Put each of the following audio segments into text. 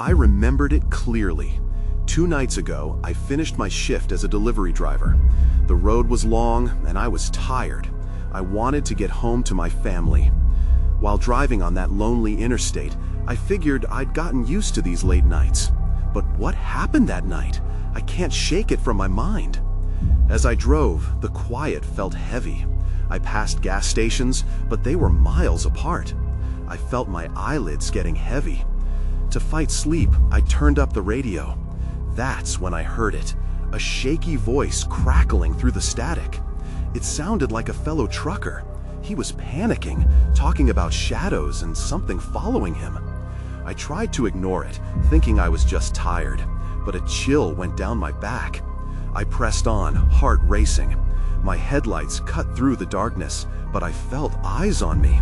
I remembered it clearly. 2 nights ago, I finished my shift as a delivery driver. The road was long, and I was tired. I wanted to get home to my family. While driving on that lonely interstate, I figured I'd gotten used to these late nights. But what happened that night? I can't shake it from my mind. As I drove, the quiet felt heavy. I passed gas stations, but they were miles apart. I felt my eyelids getting heavy. To fight sleep, I turned up the radio. That's when I heard it, a shaky voice crackling through the static. It sounded like a fellow trucker. He was panicking, talking about shadows and something following him. I tried to ignore it, thinking I was just tired, but a chill went down my back. I pressed on, heart racing. My headlights cut through the darkness, but I felt eyes on me.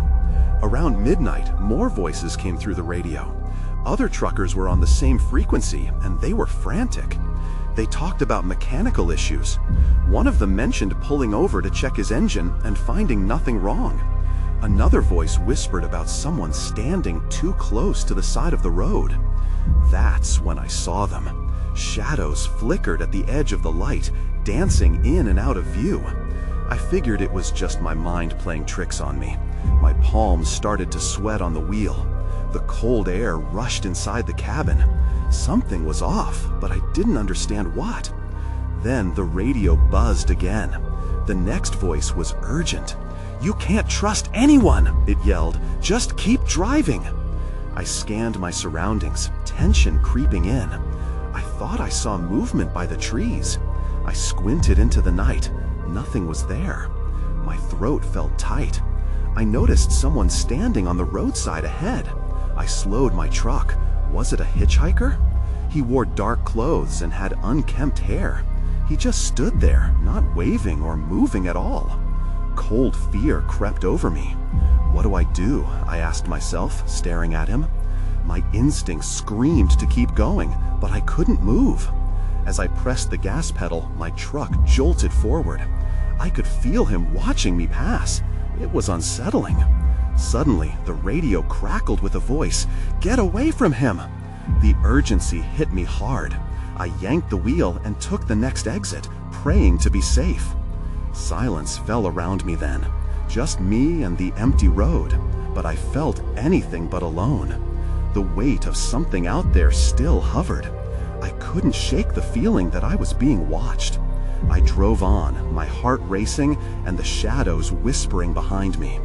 Around midnight, more voices came through the radio. Other truckers were on the same frequency, and they were frantic. They talked about mechanical issues. One of them mentioned pulling over to check his engine and finding nothing wrong. Another voice whispered about someone standing too close to the side of the road. That's when I saw them. Shadows flickered at the edge of the light, dancing in and out of view. I figured it was just my mind playing tricks on me. My palms started to sweat on the wheel. The cold air rushed inside the cabin. Something was off, but I didn't understand what. Then the radio buzzed again. The next voice was urgent. "You can't trust anyone," it yelled. "Just keep driving." I scanned my surroundings, tension creeping in. I thought I saw movement by the trees. I squinted into the night. Nothing was there. My throat felt tight. I noticed someone standing on the roadside ahead. I slowed my truck. Was it a hitchhiker? He wore dark clothes and had unkempt hair. He just stood there, not waving or moving at all. Cold fear crept over me. What do I do? I asked myself, staring at him. My instincts screamed to keep going, but I couldn't move. As I pressed the gas pedal, my truck jolted forward. I could feel him watching me pass. It was unsettling. Suddenly, the radio crackled with a voice. "Get away from him!" The urgency hit me hard. I yanked the wheel and took the next exit, praying to be safe. Silence fell around me then. Just me and the empty road. But I felt anything but alone. The weight of something out there still hovered. I couldn't shake the feeling that I was being watched. I drove on, my heart racing and the shadows whispering behind me.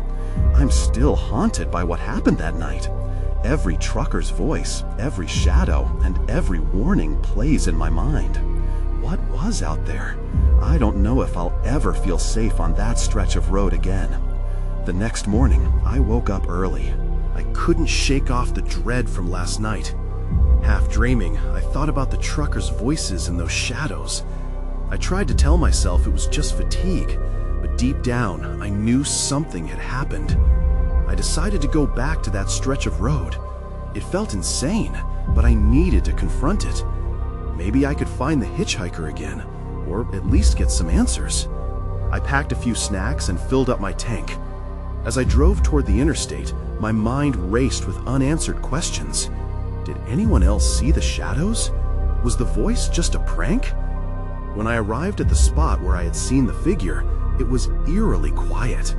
I'm still haunted by what happened that night. Every trucker's voice, every shadow, and every warning plays in my mind. What was out there? I don't know if I'll ever feel safe on that stretch of road again. The next morning, I woke up early. I couldn't shake off the dread from last night. Half dreaming, I thought about the truckers' voices in those shadows. I tried to tell myself it was just fatigue, but deep down, I knew something had happened. I decided to go back to that stretch of road. It felt insane, but I needed to confront it. Maybe I could find the hitchhiker again, or at least get some answers. I packed a few snacks and filled up my tank. As I drove toward the interstate, my mind raced with unanswered questions. Did anyone else see the shadows? Was the voice just a prank? When I arrived at the spot where I had seen the figure, it was eerily quiet.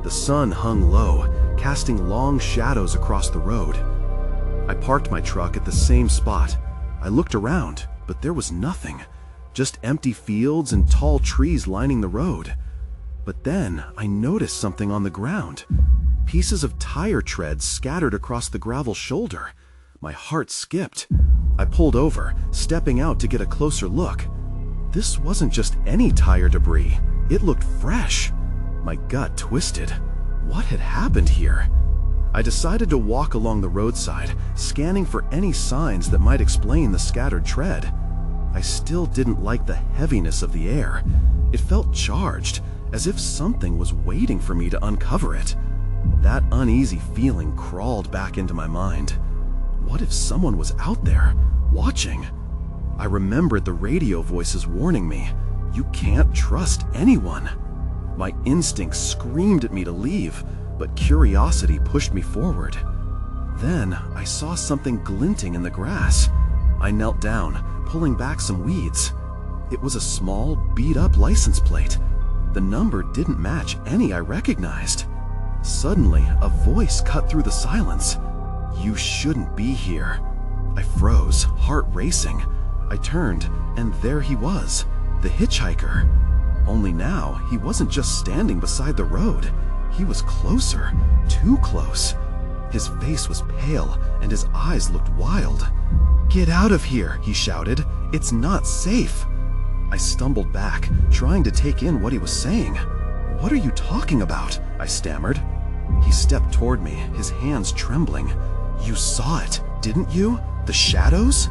The sun hung low, casting long shadows across the road. I parked my truck at the same spot. I looked around, but there was nothing. Just empty fields and tall trees lining the road. But then I noticed something on the ground. Pieces of tire treads scattered across the gravel shoulder. My heart skipped. I pulled over, stepping out to get a closer look. This wasn't just any tire debris. It looked fresh. My gut twisted. What had happened here? I decided to walk along the roadside, scanning for any signs that might explain the scattered tread. I still didn't like the heaviness of the air. It felt charged, as if something was waiting for me to uncover it. That uneasy feeling crawled back into my mind. What if someone was out there, watching? I remembered the radio voices warning me, "You can't trust anyone." My instincts screamed at me to leave, but curiosity pushed me forward. Then I saw something glinting in the grass. I knelt down, pulling back some weeds. It was a small, beat-up license plate. The number didn't match any I recognized. Suddenly, a voice cut through the silence. "You shouldn't be here." I froze, heart racing. I turned, and there he was, the hitchhiker. Only now, he wasn't just standing beside the road. He was closer, too close. His face was pale, and his eyes looked wild. "Get out of here," he shouted. "It's not safe." I stumbled back, trying to take in what he was saying. "What are you talking about?" I stammered. He stepped toward me, his hands trembling. "You saw it, didn't you? The shadows?"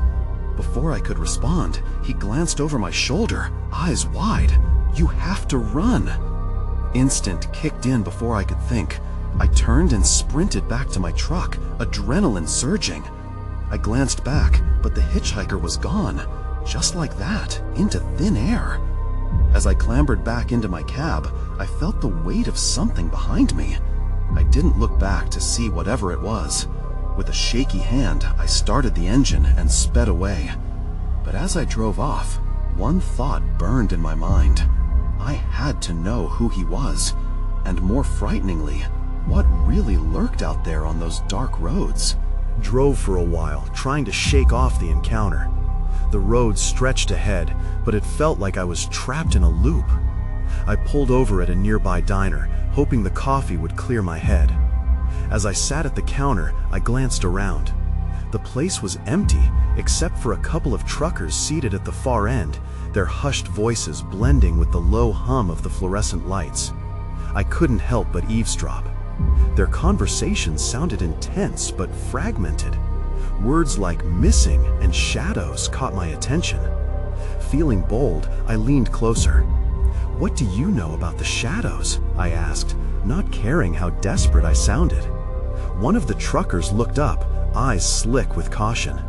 Before I could respond, he glanced over my shoulder, eyes wide. "You have to run." Instinct kicked in before I could think. I turned and sprinted back to my truck, adrenaline surging. I glanced back, but the hitchhiker was gone. Just like that, into thin air. As I clambered back into my cab, I felt the weight of something behind me. I didn't look back to see whatever it was. With a shaky hand, I started the engine and sped away. But as I drove off, one thought burned in my mind. I had to know who he was, and more frighteningly, what really lurked out there on those dark roads. Drove for a while, trying to shake off the encounter. The road stretched ahead, but it felt like I was trapped in a loop. I pulled over at a nearby diner, hoping the coffee would clear my head. As I sat at the counter, I glanced around. The place was empty, except for a couple of truckers seated at the far end, their hushed voices blending with the low hum of the fluorescent lights. I couldn't help but eavesdrop. Their conversations sounded intense but fragmented. Words like missing and shadows caught my attention. Feeling bold, I leaned closer. "What do you know about the shadows?" I asked, not caring how desperate I sounded. One of the truckers looked up, eyes slick with caution.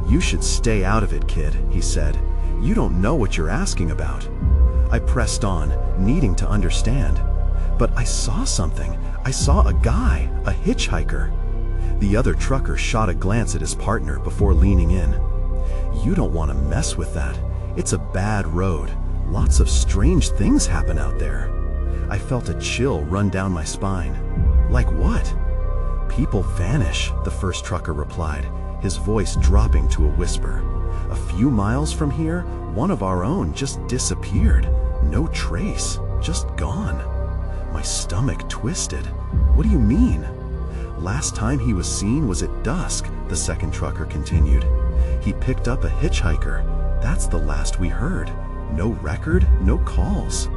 "You should stay out of it, kid," he said. "You don't know what you're asking about." I pressed on, needing to understand. "But I saw something. I saw a guy, a hitchhiker." The other trucker shot a glance at his partner before leaning in. "You don't want to mess with that. It's a bad road. Lots of strange things happen out there." I felt a chill run down my spine. "Like what?" "People vanish," the first trucker replied, his voice dropping to a whisper. "A few miles from here, one of our own just disappeared. No trace, just gone." My stomach twisted. "What do you mean?" "Last time he was seen was at dusk," the second trucker continued. "He picked up a hitchhiker. That's the last we heard. No record, no calls."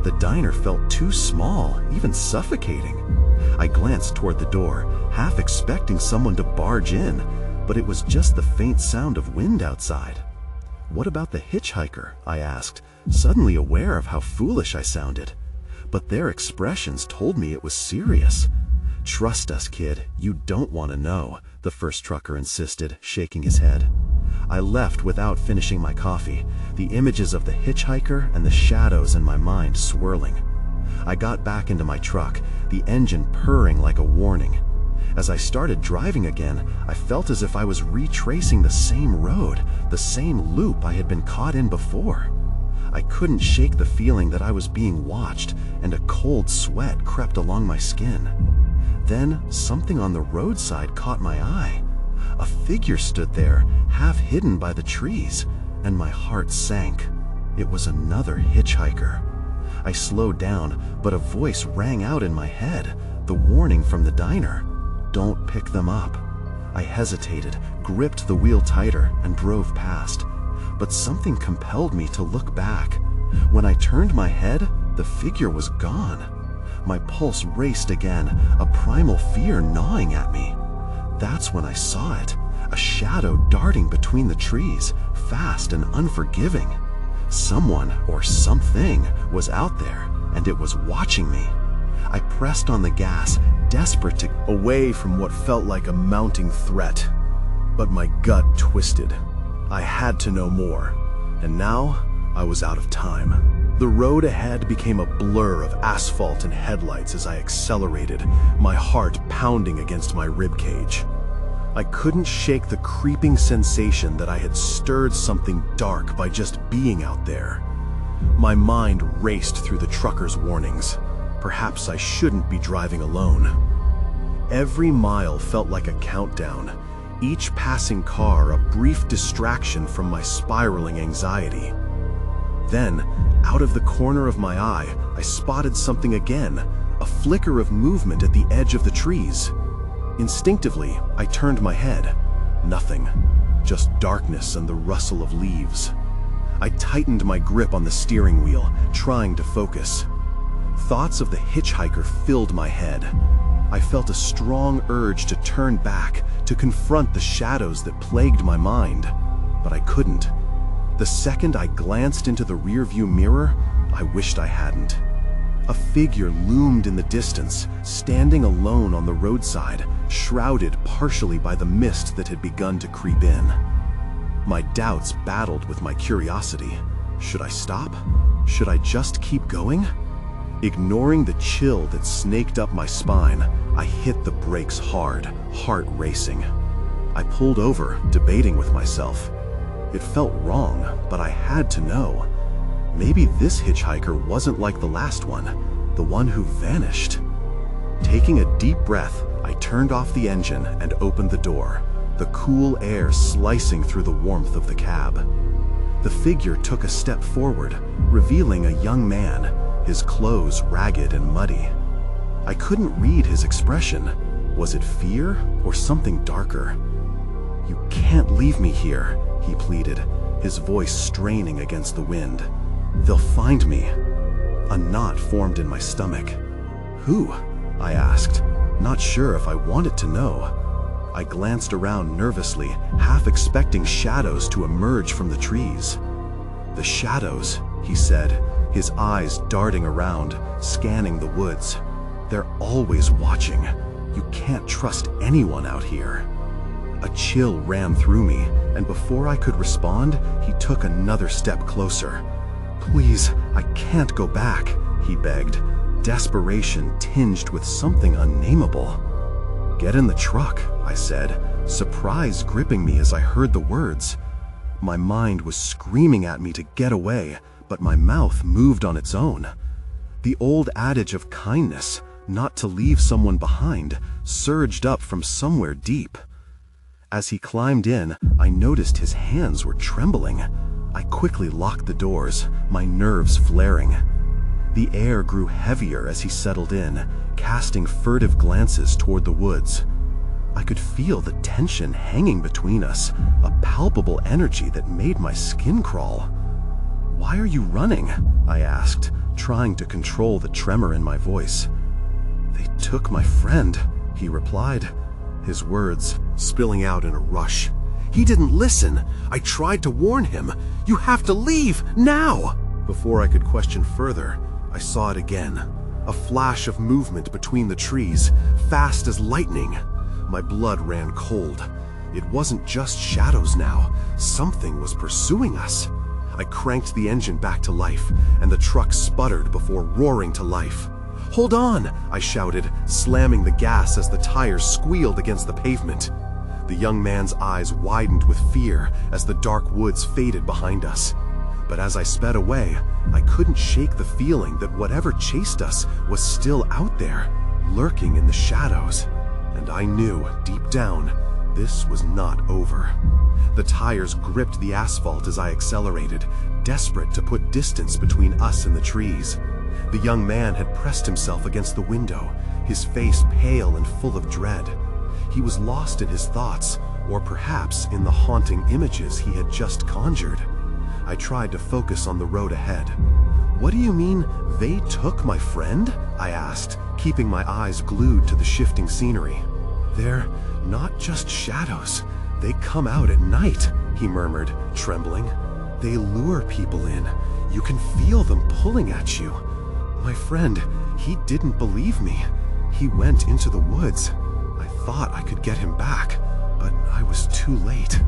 The diner felt too small, even suffocating. I glanced toward the door, half expecting someone to barge in, but it was just the faint sound of wind outside. "What about the hitchhiker?" I asked, suddenly aware of how foolish I sounded. But their expressions told me it was serious. "Trust us, kid, you don't want to know," the first trucker insisted, shaking his head. I left without finishing my coffee, the images of the hitchhiker and the shadows in my mind swirling. I got back into my truck, the engine purring like a warning. As I started driving again, I felt as if I was retracing the same road, the same loop I had been caught in before. I couldn't shake the feeling that I was being watched, and a cold sweat crept along my skin. Then something on the roadside caught my eye. A figure stood there, half hidden by the trees, and my heart sank. It was another hitchhiker. I slowed down, but a voice rang out in my head, the warning from the diner. "Don't pick them up." I hesitated, gripped the wheel tighter, and drove past. But something compelled me to look back. When I turned my head, the figure was gone. My pulse raced again, a primal fear gnawing at me. That's when I saw it, a shadow darting between the trees, fast and unforgiving. Someone or something was out there, and it was watching me. I pressed on the gas, desperate to get away from what felt like a mounting threat. But my gut twisted. I had to know more, and now I was out of time. The road ahead became a blur of asphalt and headlights as I accelerated, my heart pounding against my ribcage. I couldn't shake the creeping sensation that I had stirred something dark by just being out there. My mind raced through the trucker's warnings. Perhaps I shouldn't be driving alone. Every mile felt like a countdown, each passing car a brief distraction from my spiraling anxiety. Then, out of the corner of my eye, I spotted something again, a flicker of movement at the edge of the trees. Instinctively, I turned my head. Nothing, just darkness and the rustle of leaves. I tightened my grip on the steering wheel, trying to focus. Thoughts of the hitchhiker filled my head. I felt a strong urge to turn back, to confront the shadows that plagued my mind, but I couldn't. The second I glanced into the rearview mirror, I wished I hadn't. A figure loomed in the distance, standing alone on the roadside, shrouded partially by the mist that had begun to creep in. My doubts battled with my curiosity. Should I stop? Should I just keep going? Ignoring the chill that snaked up my spine, I hit the brakes hard, heart racing. I pulled over, debating with myself. It felt wrong, but I had to know. Maybe this hitchhiker wasn't like the last one, the one who vanished. Taking a deep breath, I turned off the engine and opened the door, the cool air slicing through the warmth of the cab. The figure took a step forward, revealing a young man, his clothes ragged and muddy. I couldn't read his expression. Was it fear or something darker? "You can't leave me here," he pleaded, his voice straining against the wind. "They'll find me." A knot formed in my stomach. "Who?" I asked, not sure if I wanted to know. I glanced around nervously, half expecting shadows to emerge from the trees. "The shadows," he said, his eyes darting around, scanning the woods. "They're always watching. You can't trust anyone out here." A chill ran through me, and before I could respond, he took another step closer. "Please, I can't go back," he begged, desperation tinged with something unnameable. "Get in the truck," I said, surprise gripping me as I heard the words. My mind was screaming at me to get away, but my mouth moved on its own. The old adage of kindness, not to leave someone behind, surged up from somewhere deep. As he climbed in, I noticed his hands were trembling. I quickly locked the doors, my nerves flaring. The air grew heavier as he settled in, casting furtive glances toward the woods. I could feel the tension hanging between us, a palpable energy that made my skin crawl. "Why are you running?" I asked, trying to control the tremor in my voice. "They took my friend," he replied, his words spilling out in a rush. "He didn't listen. I tried to warn him. You have to leave, now!" Before I could question further, I saw it again. A flash of movement between the trees, fast as lightning. My blood ran cold. It wasn't just shadows now. Something was pursuing us. I cranked the engine back to life, and the truck sputtered before roaring to life. "Hold on!" I shouted, slamming the gas as the tires squealed against the pavement. The young man's eyes widened with fear as the dark woods faded behind us. But as I sped away, I couldn't shake the feeling that whatever chased us was still out there, lurking in the shadows. And I knew, deep down, this was not over. The tires gripped the asphalt as I accelerated, desperate to put distance between us and the trees. The young man had pressed himself against the window, his face pale and full of dread. He was lost in his thoughts, or perhaps in the haunting images he had just conjured. I tried to focus on the road ahead. "What do you mean, they took my friend?" I asked, keeping my eyes glued to the shifting scenery. "They're not just shadows. They come out at night," he murmured, trembling. "They lure people in. You can feel them pulling at you. My friend, he didn't believe me. He went into the woods. I thought I could get him back, but I was too late."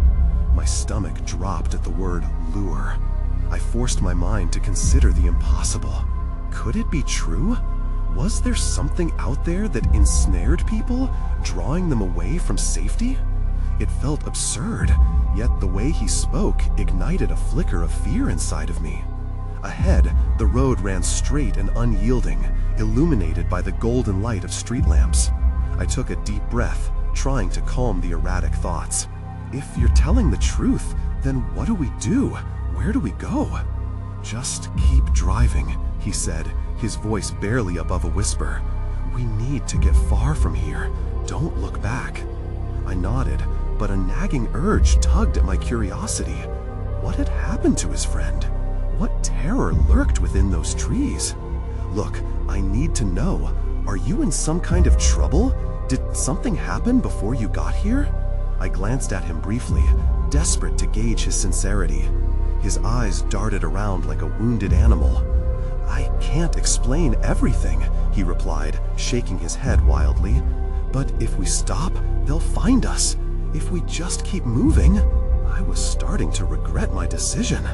My stomach dropped at the word lure. I forced my mind to consider the impossible. Could it be true? Was there something out there that ensnared people, drawing them away from safety? It felt absurd, yet the way he spoke ignited a flicker of fear inside of me. Ahead, the road ran straight and unyielding, illuminated by the golden light of street lamps. I took a deep breath, trying to calm the erratic thoughts. If you're telling the truth, then what do we do? Where do we go? Just keep driving, he said, his voice barely above a whisper. We need to get far from here. Don't look back. I nodded, but a nagging urge tugged at my curiosity. What had happened to his friend? What terror lurked within those trees? Look, I need to know. Are you in some kind of trouble? Did something happen before you got here? I glanced at him briefly, desperate to gauge his sincerity. His eyes darted around like a wounded animal. I can't explain everything, he replied, shaking his head wildly. But if we stop, they'll find us. If we just keep moving. I was starting to regret my decision.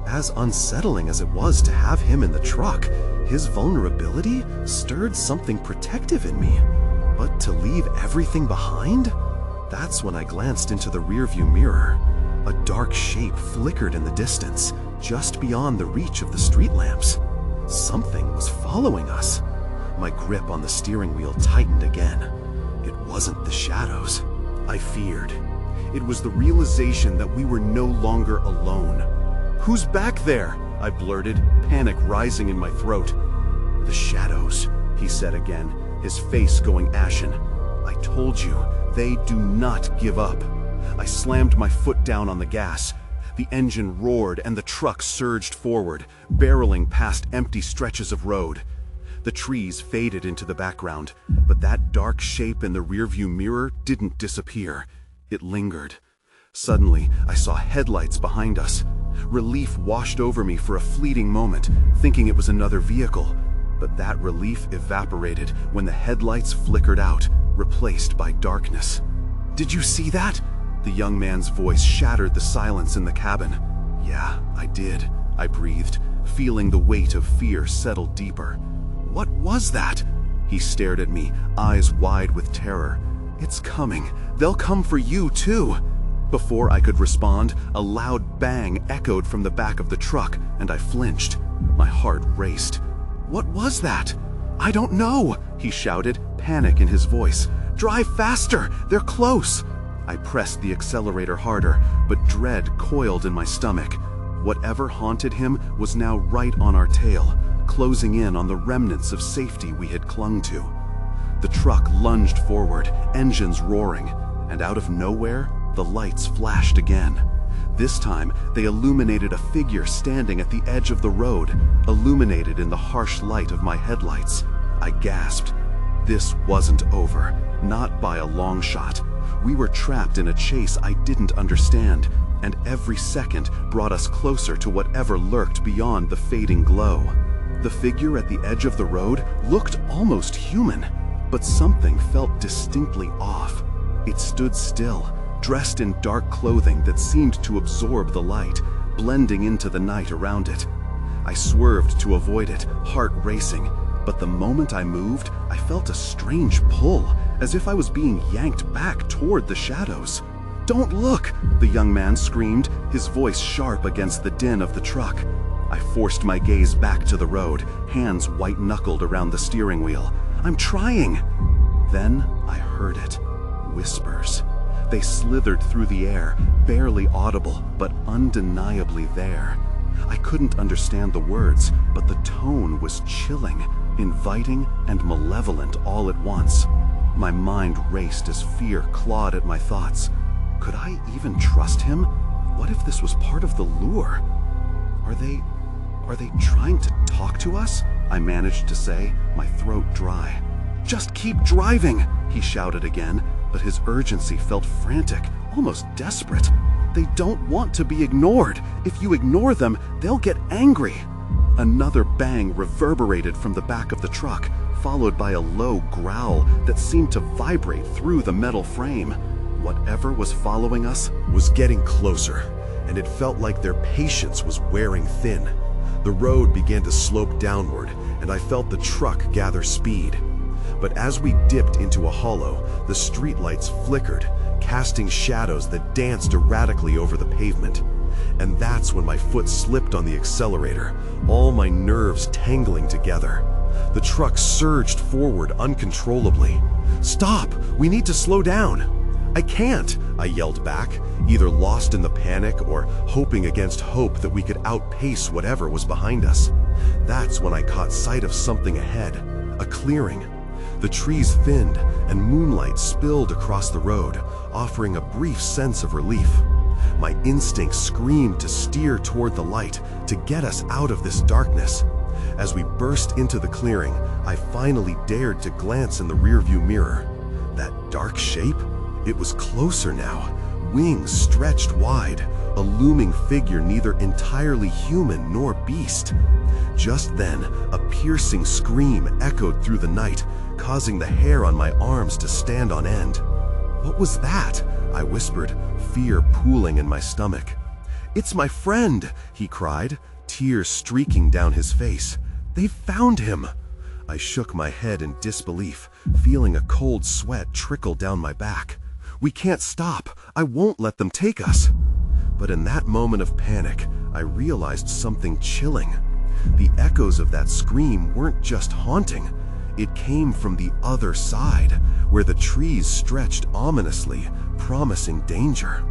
As unsettling as it was to have him in the truck, his vulnerability stirred something protective in me. But to leave everything behind? That's when I glanced into the rearview mirror. A dark shape flickered in the distance, just beyond the reach of the street lamps. Something was following us. My grip on the steering wheel tightened again. It wasn't the shadows I feared. It was the realization that we were no longer alone. "Who's back there?" I blurted, panic rising in my throat. "The shadows," he said again, his face going ashen. "I told you, they do not give up." I slammed my foot down on the gas. The engine roared and the truck surged forward, barreling past empty stretches of road. The trees faded into the background, but that dark shape in the rearview mirror didn't disappear. It lingered. Suddenly, I saw headlights behind us. Relief washed over me for a fleeting moment, thinking it was another vehicle. But that relief evaporated when the headlights flickered out, replaced by darkness. "Did you see that?" The young man's voice shattered the silence in the cabin. "Yeah, I did," I breathed, feeling the weight of fear settle deeper. "What was that?" He stared at me, eyes wide with terror. "It's coming. They'll come for you, too." Before I could respond, a loud bang echoed from the back of the truck, and I flinched. My heart raced. "What was that?" "I don't know," he shouted, panic in his voice. "Drive faster! They're close!" I pressed the accelerator harder, but dread coiled in my stomach. Whatever haunted him was now right on our tail, closing in on the remnants of safety we had clung to. The truck lunged forward, engines roaring, and out of nowhere, the lights flashed again. This time, they illuminated a figure standing at the edge of the road, illuminated in the harsh light of my headlights. I gasped. This wasn't over, not by a long shot. We were trapped in a chase I didn't understand, and every second brought us closer to whatever lurked beyond the fading glow. The figure at the edge of the road looked almost human, but something felt distinctly off. It stood still, dressed in dark clothing that seemed to absorb the light, blending into the night around it. I swerved to avoid it, heart racing, but the moment I moved, I felt a strange pull, as if I was being yanked back toward the shadows. "Don't look!" the young man screamed, his voice sharp against the din of the truck. I forced my gaze back to the road, hands white-knuckled around the steering wheel. "I'm trying!" Then I heard it. Whispers. They slithered through the air, barely audible, but undeniably there. I couldn't understand the words, but the tone was chilling, inviting and malevolent all at once. My mind raced as fear clawed at my thoughts. Could I even trust him? What if this was part of the lure? Are they trying to talk to us? I managed to say, my throat dry. "Just keep driving," he shouted again, but his urgency felt frantic, almost desperate. "They don't want to be ignored. If you ignore them, they'll get angry." Another bang reverberated from the back of the truck, followed by a low growl that seemed to vibrate through the metal frame. Whatever was following us was getting closer. and it felt like their patience was wearing thin. The road began to slope downward, and I felt the truck gather speed. But as we dipped into a hollow, the streetlights flickered, casting shadows that danced erratically over the pavement. And that's when my foot slipped on the accelerator, all my nerves tangling together. The truck surged forward uncontrollably. "Stop! We need to slow down!" "I can't!" I yelled back, either lost in the panic or hoping against hope that we could outpace whatever was behind us. That's when I caught sight of something ahead, a clearing. The trees thinned and moonlight spilled across the road, offering a brief sense of relief. My instinct screamed to steer toward the light, to get us out of this darkness. As we burst into the clearing, I finally dared to glance in the rearview mirror. That dark shape? It was closer now, wings stretched wide, a looming figure neither entirely human nor beast. Just then, a piercing scream echoed through the night, causing the hair on my arms to stand on end. "What was that?" I whispered, fear pooling in my stomach. "It's my friend," he cried, tears streaking down his face. "They've found him." I shook my head in disbelief, feeling a cold sweat trickle down my back. "We can't stop. I won't let them take us." But in that moment of panic, I realized something chilling. The echoes of that scream weren't just haunting. It came from the other side, where the trees stretched ominously, promising danger.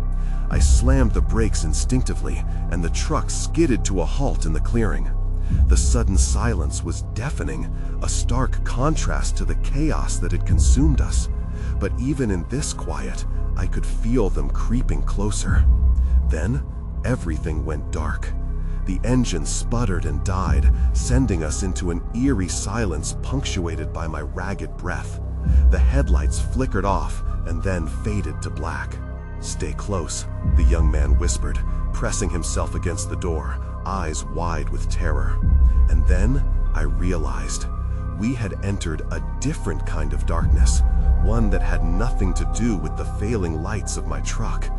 I slammed the brakes instinctively, and the truck skidded to a halt in the clearing. The sudden silence was deafening, a stark contrast to the chaos that had consumed us. But even in this quiet, I could feel them creeping closer. Then, everything went dark. The engine sputtered and died, sending us into an eerie silence punctuated by my ragged breath. The headlights flickered off and then faded to black. "Stay close," the young man whispered, pressing himself against the door, eyes wide with terror. And then I realized we had entered a different kind of darkness, one that had nothing to do with the failing lights of my truck.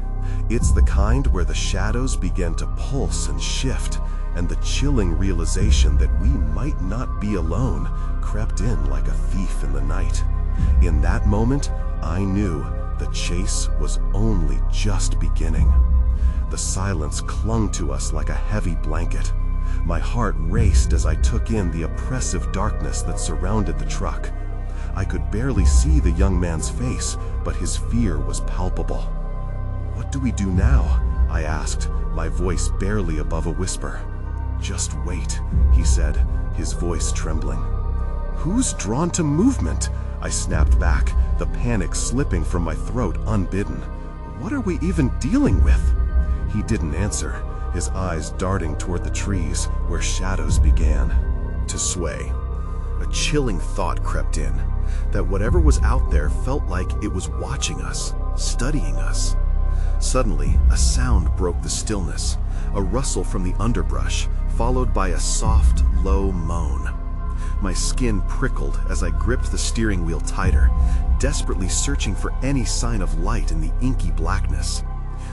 It's the kind where the shadows began to pulse and shift, and the chilling realization that we might not be alone crept in like a thief in the night. In that moment, I knew the chase was only just beginning. The silence clung to us like a heavy blanket. My heart raced as I took in the oppressive darkness that surrounded the truck. I could barely see the young man's face, but his fear was palpable. "What do we do now?" I asked, my voice barely above a whisper. "Just wait," he said, his voice trembling. "Who's drawn to movement?" I snapped back, the panic slipping from my throat unbidden. "What are we even dealing with?" He didn't answer, his eyes darting toward the trees where shadows began to sway. A chilling thought crept in, that whatever was out there felt like it was watching us, studying us. Suddenly, a sound broke the stillness, a rustle from the underbrush, followed by a soft, low moan. My skin prickled as I gripped the steering wheel tighter, desperately searching for any sign of light in the inky blackness.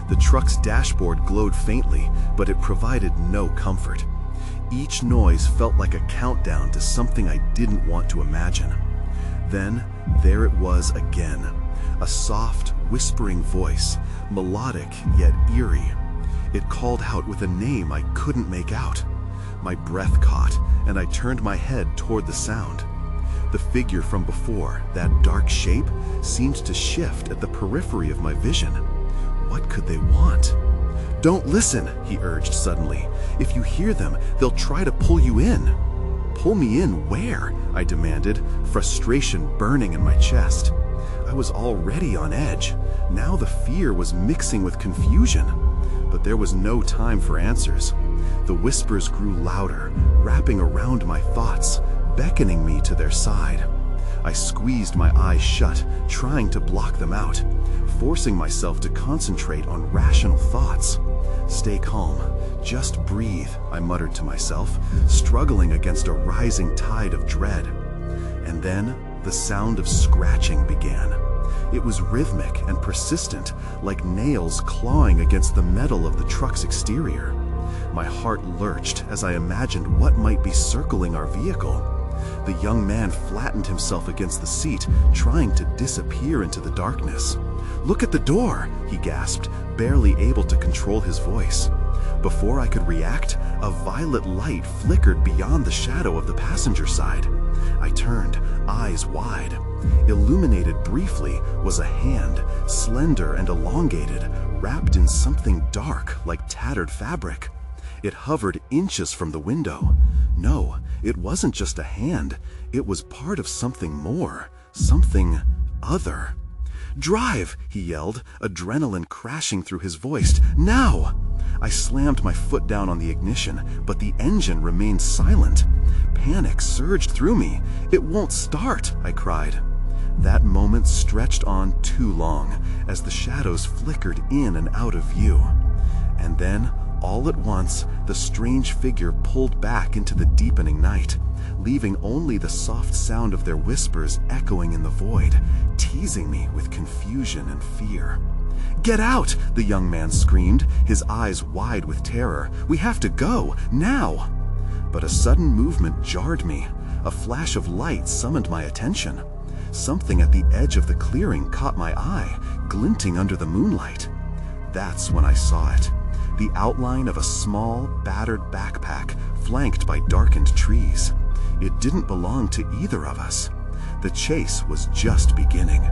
The truck's dashboard glowed faintly, but it provided no comfort. Each noise felt like a countdown to something I didn't want to imagine. Then, there it was again, a soft, whispering voice, melodic yet eerie. It called out with a name I couldn't make out. My breath caught, and I turned my head toward the sound. The figure from before, that dark shape, seemed to shift at the periphery of my vision. What could they want? "Don't listen," he urged suddenly. "If you hear them, they'll try to pull you in." "Pull me in where?" I demanded, frustration burning in my chest. I was already on edge. Now the fear was mixing with confusion. But there was no time for answers. The whispers grew louder, wrapping around my thoughts, beckoning me to their side. I squeezed my eyes shut, trying to block them out, forcing myself to concentrate on rational thoughts. "Stay calm. Just breathe," I muttered to myself, struggling against a rising tide of dread. And then the sound of scratching began. It was rhythmic and persistent, like nails clawing against the metal of the truck's exterior. My heart lurched as I imagined what might be circling our vehicle. The young man flattened himself against the seat, trying to disappear into the darkness. "Look at the door," he gasped, barely able to control his voice. Before I could react, a violet light flickered beyond the shadow of the passenger side. I turned, eyes wide. Illuminated briefly was a hand, slender and elongated, wrapped in something dark like tattered fabric. It hovered inches from the window. No, it wasn't just a hand. It was part of something more, something other. "Drive!" he yelled, adrenaline crashing through his voice. "Now!" I slammed my foot down on the ignition, but the engine remained silent. Panic surged through me. "It won't start!" I cried. That moment stretched on too long, as the shadows flickered in and out of view. And then, all at once, the strange figure pulled back into the deepening night, leaving only the soft sound of their whispers echoing in the void, teasing me with confusion and fear. "Get out!" the young man screamed, his eyes wide with terror. "We have to go, now!" But a sudden movement jarred me. A flash of light summoned my attention. Something at the edge of the clearing caught my eye, glinting under the moonlight. That's when I saw it. The outline of a small, battered backpack flanked by darkened trees. It didn't belong to either of us. The chase was just beginning,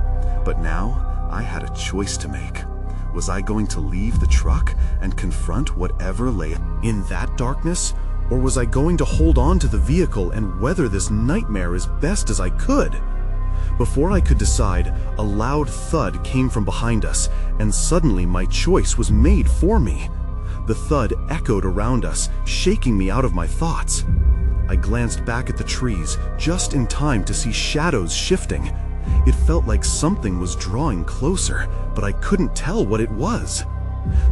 but now I had a choice to make. Was I going to leave the truck and confront whatever lay in that darkness, or was I going to hold on to the vehicle and weather this nightmare as best as I could? Before I could decide, a loud thud came from behind us, and suddenly my choice was made for me. The thud echoed around us, shaking me out of my thoughts. I glanced back at the trees, just in time to see shadows shifting. It felt like something was drawing closer, but I couldn't tell what it was.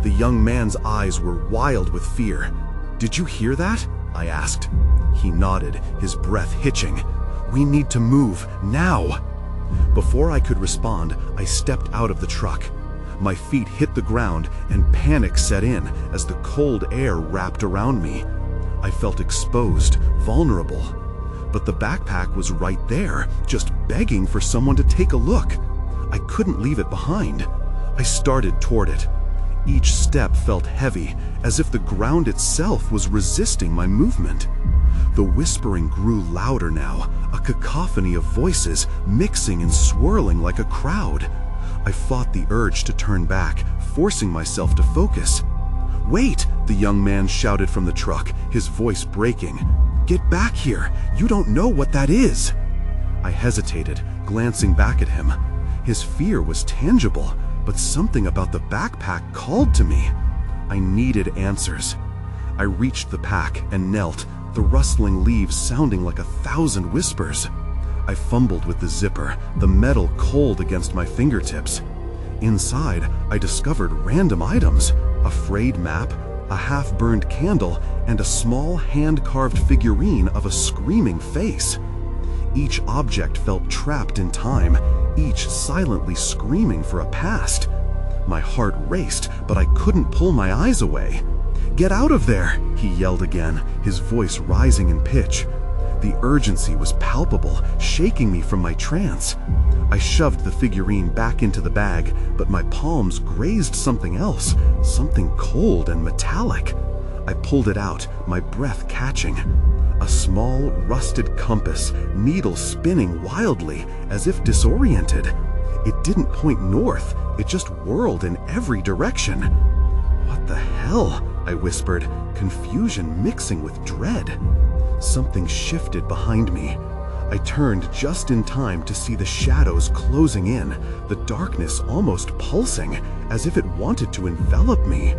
The young man's eyes were wild with fear. "Did you hear that?" I asked. He nodded, his breath hitching. "We need to move, now!" Before I could respond, I stepped out of the truck. My feet hit the ground, and panic set in as the cold air wrapped around me. I felt exposed, vulnerable. But the backpack was right there, just begging for someone to take a look. I couldn't leave it behind. I started toward it. Each step felt heavy, as if the ground itself was resisting my movement. The whispering grew louder now, a cacophony of voices mixing and swirling like a crowd. I fought the urge to turn back, forcing myself to focus. "Wait!" the young man shouted from the truck, his voice breaking. "Get back here! You don't know what that is!" I hesitated, glancing back at him. His fear was tangible, but something about the backpack called to me. I needed answers. I reached the pack and knelt, the rustling leaves sounding like 1,000 whispers. I fumbled with the zipper, the metal cold against my fingertips. Inside, I discovered random items: a frayed map, a half-burned candle, and a small hand-carved figurine of a screaming face. Each object felt trapped in time, each silently screaming for a past. My heart raced, but I couldn't pull my eyes away. "Get out of there!" he yelled again, his voice rising in pitch. The urgency was palpable, shaking me from my trance. I shoved the figurine back into the bag, but my palms grazed something else, something cold and metallic. I pulled it out, my breath catching. A small, rusted compass, needle spinning wildly, as if disoriented. It didn't point north, it just whirled in every direction. "What the hell?" I whispered, confusion mixing with dread. Something shifted behind me. I turned just in time to see the shadows closing in, the darkness almost pulsing, as if it wanted to envelop me.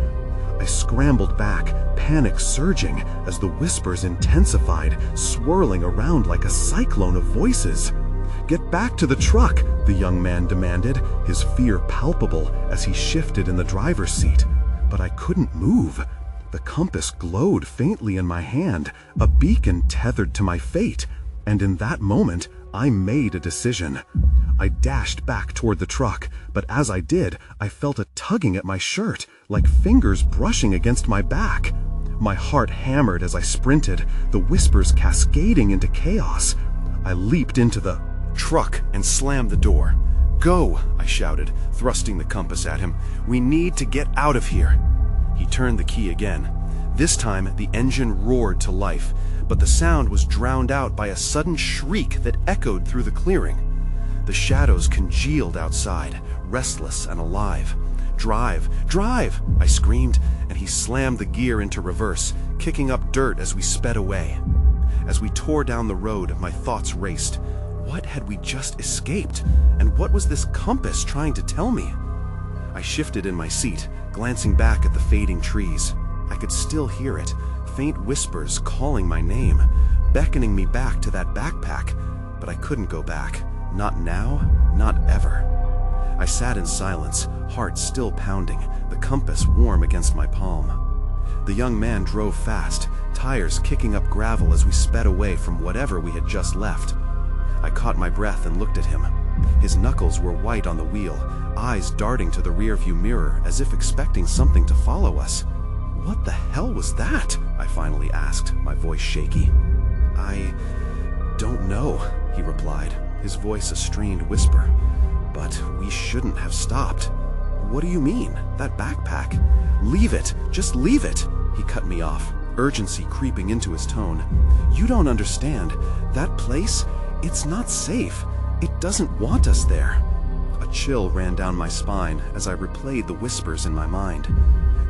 I scrambled back, panic surging as the whispers intensified, swirling around like a cyclone of voices. "Get back to the truck," the young man demanded, his fear palpable as he shifted in the driver's seat. But I couldn't move. The compass glowed faintly in my hand, a beacon tethered to my fate, and in that moment, I made a decision. I dashed back toward the truck, but as I did, I felt a tugging at my shirt, like fingers brushing against my back. My heart hammered as I sprinted, the whispers cascading into chaos. I leaped into the truck and slammed the door. "Go!" I shouted, thrusting the compass at him. "We need to get out of here." He turned the key again. This time, the engine roared to life, but the sound was drowned out by a sudden shriek that echoed through the clearing. The shadows congealed outside, restless and alive. "Drive! Drive!" I screamed, and he slammed the gear into reverse, kicking up dirt as we sped away. As we tore down the road, my thoughts raced. What had we just escaped? And what was this compass trying to tell me? I shifted in my seat, glancing back at the fading trees. I could still hear it, faint whispers calling my name, beckoning me back to that backpack, but I couldn't go back. Not now, not ever. I sat in silence, heart still pounding, the compass warm against my palm. The young man drove fast, tires kicking up gravel as we sped away from whatever we had just left. I caught my breath and looked at him. His knuckles were white on the wheel, eyes darting to the rearview mirror as if expecting something to follow us. "What the hell was that?" I finally asked, my voice shaky. "I don't know," he replied, his voice a strained whisper. "But we shouldn't have stopped." "What do you mean? That backpack?" "Leave it! Just leave it!" He cut me off, urgency creeping into his tone. "You don't understand. That place, it's not safe. It doesn't want us there." A chill ran down my spine as I replayed the whispers in my mind.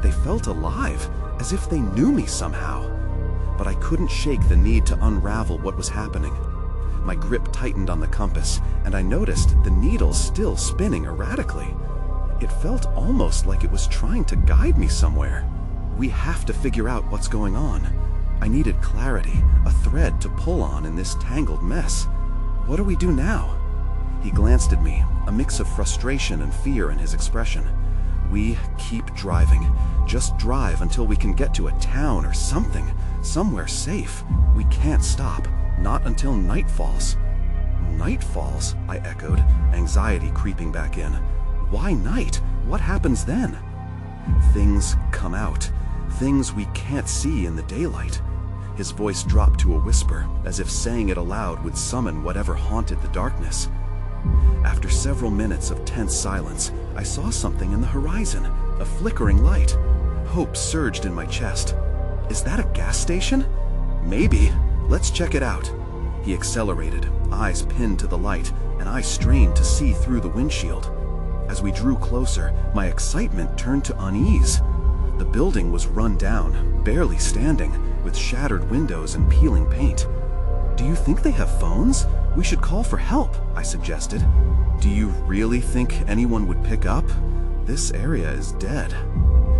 They felt alive, as if they knew me somehow. But I couldn't shake the need to unravel what was happening. My grip tightened on the compass, and I noticed the needle still spinning erratically. It felt almost like it was trying to guide me somewhere. "We have to figure out what's going on." I needed clarity, a thread to pull on in this tangled mess. "What do we do now?" He glanced at me, a mix of frustration and fear in his expression. "We keep driving. Just drive until we can get to a town or something, somewhere safe. We can't stop, not until night falls." "Night falls?" I echoed, anxiety creeping back in. "Why night? What happens then?" "Things come out. Things we can't see in the daylight." His voice dropped to a whisper, as if saying it aloud would summon whatever haunted the darkness. After several minutes of tense silence, I saw something in the horizon, a flickering light. Hope surged in my chest. "Is that a gas station?" "Maybe. Let's check it out." He accelerated, eyes pinned to the light, and I strained to see through the windshield. As we drew closer, my excitement turned to unease. The building was run down, barely standing, with shattered windows and peeling paint. "Do you think they have phones? We should call for help," I suggested. "Do you really think anyone would pick up? This area is dead."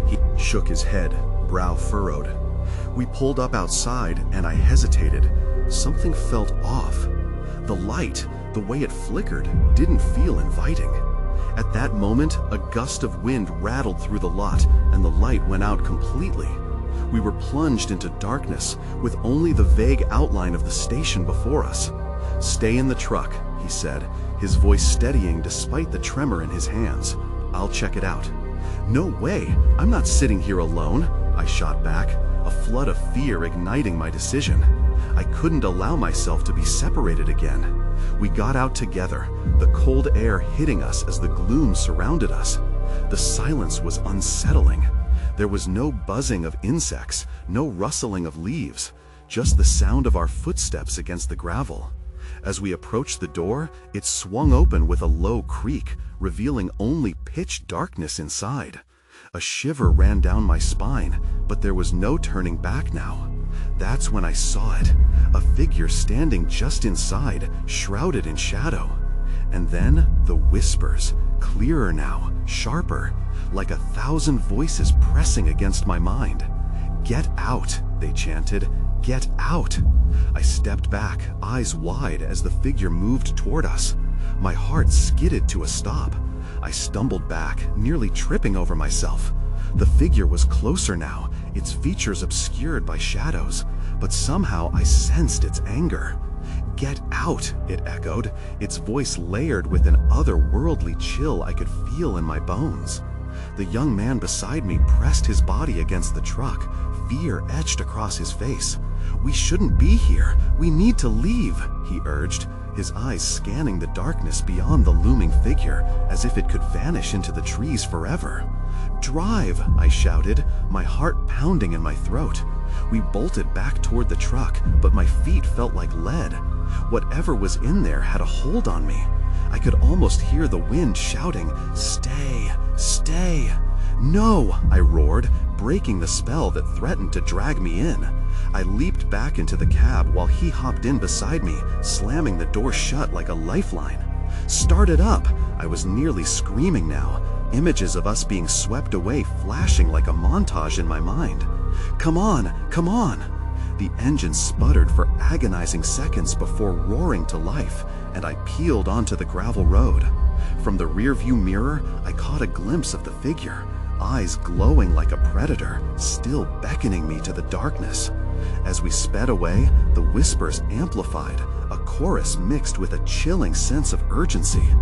He shook his head, brow furrowed. We pulled up outside, and I hesitated. Something felt off. The light, the way it flickered, didn't feel inviting. At that moment, a gust of wind rattled through the lot, and the light went out completely. We were plunged into darkness, with only the vague outline of the station before us. "Stay in the truck," he said, his voice steadying despite the tremor in his hands. "I'll check it out." "No way! I'm not sitting here alone," I shot back, a flood of fear igniting my decision. I couldn't allow myself to be separated again. We got out together, the cold air hitting us as the gloom surrounded us. The silence was unsettling. There was no buzzing of insects, no rustling of leaves, just the sound of our footsteps against the gravel. As we approached the door, it swung open with a low creak, revealing only pitch darkness inside. A shiver ran down my spine, but there was no turning back now. That's when I saw it, a figure standing just inside, shrouded in shadow. And then the whispers, clearer now, sharper, like 1,000 voices pressing against my mind. "Get out," they chanted, "get out." I stepped back, eyes wide as the figure moved toward us. My heart skidded to a stop. I stumbled back, nearly tripping over myself. The figure was closer now, its features obscured by shadows, but somehow I sensed its anger. "Get out," it echoed, its voice layered with an otherworldly chill I could feel in my bones. The young man beside me pressed his body against the truck, fear etched across his face. "We shouldn't be here. We need to leave," he urged, his eyes scanning the darkness beyond the looming figure, as if it could vanish into the trees forever. "Drive," I shouted, my heart pounding in my throat. We bolted back toward the truck, but my feet felt like lead. Whatever was in there had a hold on me. I could almost hear the wind shouting, "Stay, stay." "No," I roared, breaking the spell that threatened to drag me in. I leaped back into the cab while he hopped in beside me, slamming the door shut like a lifeline. "Start it up!" I was nearly screaming now, images of us being swept away flashing like a montage in my mind. "Come on, come on!" The engine sputtered for agonizing seconds before roaring to life, and I peeled onto the gravel road. From the rearview mirror, I caught a glimpse of the figure, eyes glowing like a predator, still beckoning me to the darkness. As we sped away, the whispers amplified, a chorus mixed with a chilling sense of urgency.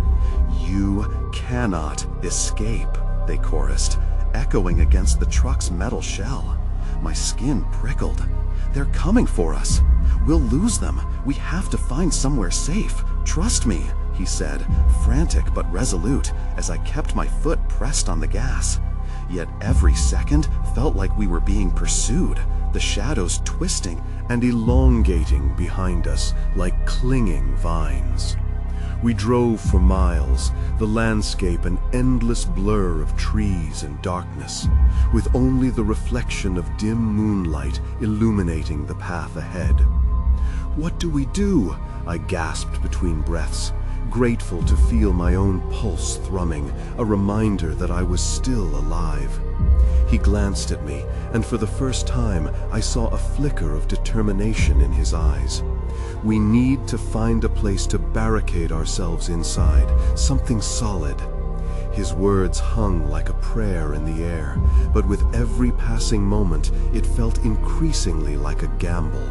"You cannot escape," they chorused, echoing against the truck's metal shell. My skin prickled. "They're coming for us. We'll lose them. We have to find somewhere safe. Trust me," he said, frantic but resolute, as I kept my foot pressed on the gas. Yet every second felt like we were being pursued, the shadows twisting and elongating behind us like clinging vines. We drove for miles, the landscape an endless blur of trees and darkness, with only the reflection of dim moonlight illuminating the path ahead. "What do we do?" I gasped between breaths, grateful to feel my own pulse thrumming, a reminder that I was still alive. He glanced at me, and for the first time I saw a flicker of determination in his eyes. "We need to find a place to barricade ourselves inside, something solid." His words hung like a prayer in the air, but with every passing moment it felt increasingly like a gamble.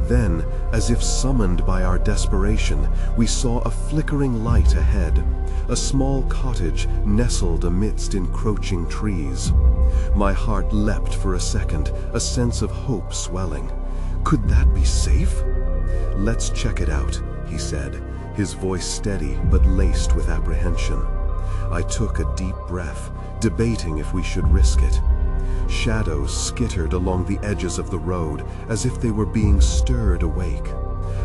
Then, as if summoned by our desperation, we saw a flickering light ahead, a small cottage nestled amidst encroaching trees. My heart leapt for a second, a sense of hope swelling. Could that be safe? "Let's check it out," he said, his voice steady but laced with apprehension. I took a deep breath, debating if we should risk it. Shadows skittered along the edges of the road as if they were being stirred awake.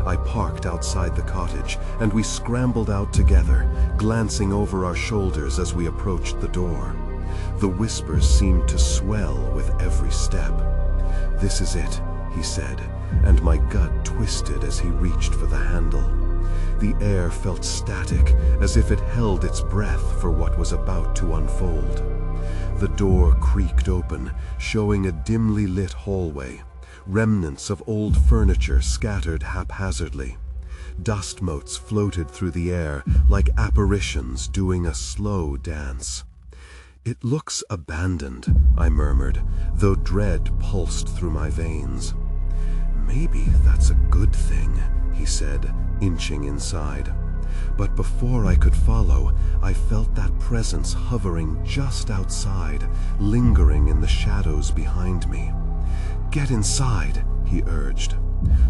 I parked outside the cottage, and we scrambled out together, glancing over our shoulders as we approached the door. The whispers seemed to swell with every step. "This is it," he said, and my gut twisted as he reached for the handle. The air felt static, as if it held its breath for what was about to unfold. The door creaked open, showing a dimly lit hallway, remnants of old furniture scattered haphazardly. Dust motes floated through the air like apparitions doing a slow dance. "It looks abandoned," I murmured, though dread pulsed through my veins. "Maybe that's a good thing," he said, inching inside. But before I could follow, I felt that presence hovering just outside, lingering in the shadows behind me. "Get inside," he urged.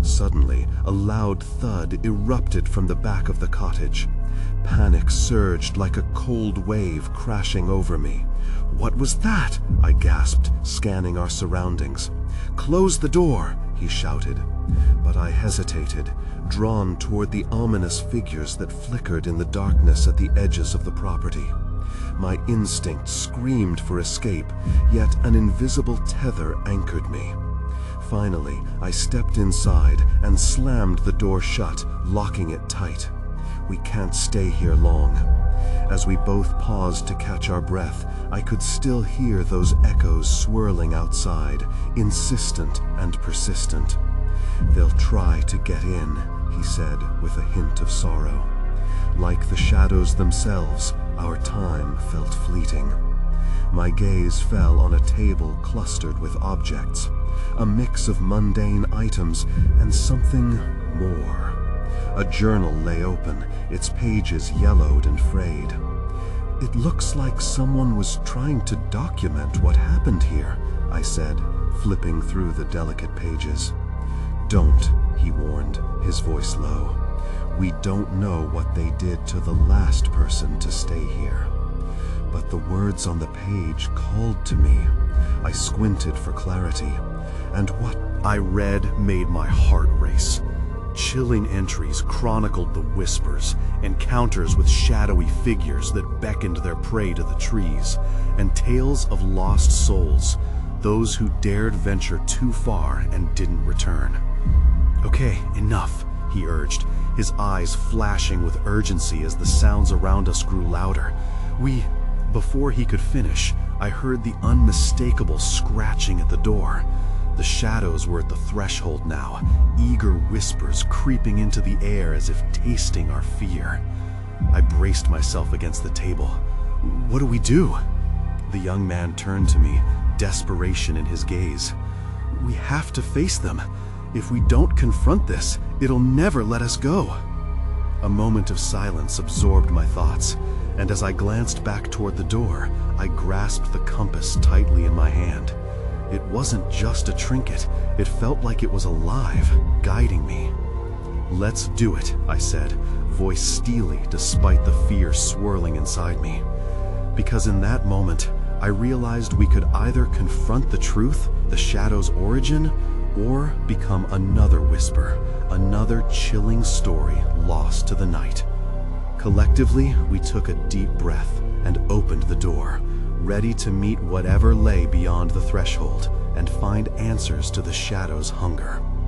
Suddenly, a loud thud erupted from the back of the cottage. Panic surged like a cold wave crashing over me. "What was that?" I gasped, scanning our surroundings. "Close the door," he shouted. But I hesitated, drawn toward the ominous figures that flickered in the darkness at the edges of the property. My instinct screamed for escape, yet an invisible tether anchored me. Finally, I stepped inside and slammed the door shut, locking it tight. We can't stay here long. As we both paused to catch our breath, I could still hear those echoes swirling outside, insistent and persistent. "They'll try to get in," he said with a hint of sorrow. Like the shadows themselves, our time felt fleeting. My gaze fell on a table clustered with objects, a mix of mundane items and something more. A journal lay open, its pages yellowed and frayed. "It looks like someone was trying to document what happened here," I said, flipping through the delicate pages. "Don't," he warned, his voice low. "We don't know what they did to the last person to stay here." But the words on the page called to me. I squinted for clarity, and what I read made my heart race. Chilling entries chronicled the whispers, encounters with shadowy figures that beckoned their prey to the trees, and tales of lost souls, those who dared venture too far and didn't return. "Okay, enough," he urged, his eyes flashing with urgency as the sounds around us grew louder. Before he could finish, I heard the unmistakable scratching at the door. The shadows were at the threshold now, eager whispers creeping into the air as if tasting our fear. I braced myself against the table. "What do we do?" The young man turned to me, desperation in his gaze. "We have to face them. If we don't confront this, it'll never let us go." A moment of silence absorbed my thoughts, and as I glanced back toward the door, I grasped the compass tightly in my hand. It wasn't just a trinket, it felt like it was alive, guiding me. "Let's do it," I said, voice steely despite the fear swirling inside me. Because in that moment, I realized we could either confront the truth, the shadow's origin, or become another whisper, another chilling story lost to the night. Collectively, we took a deep breath and opened the door, ready to meet whatever lay beyond the threshold and find answers to the shadow's hunger.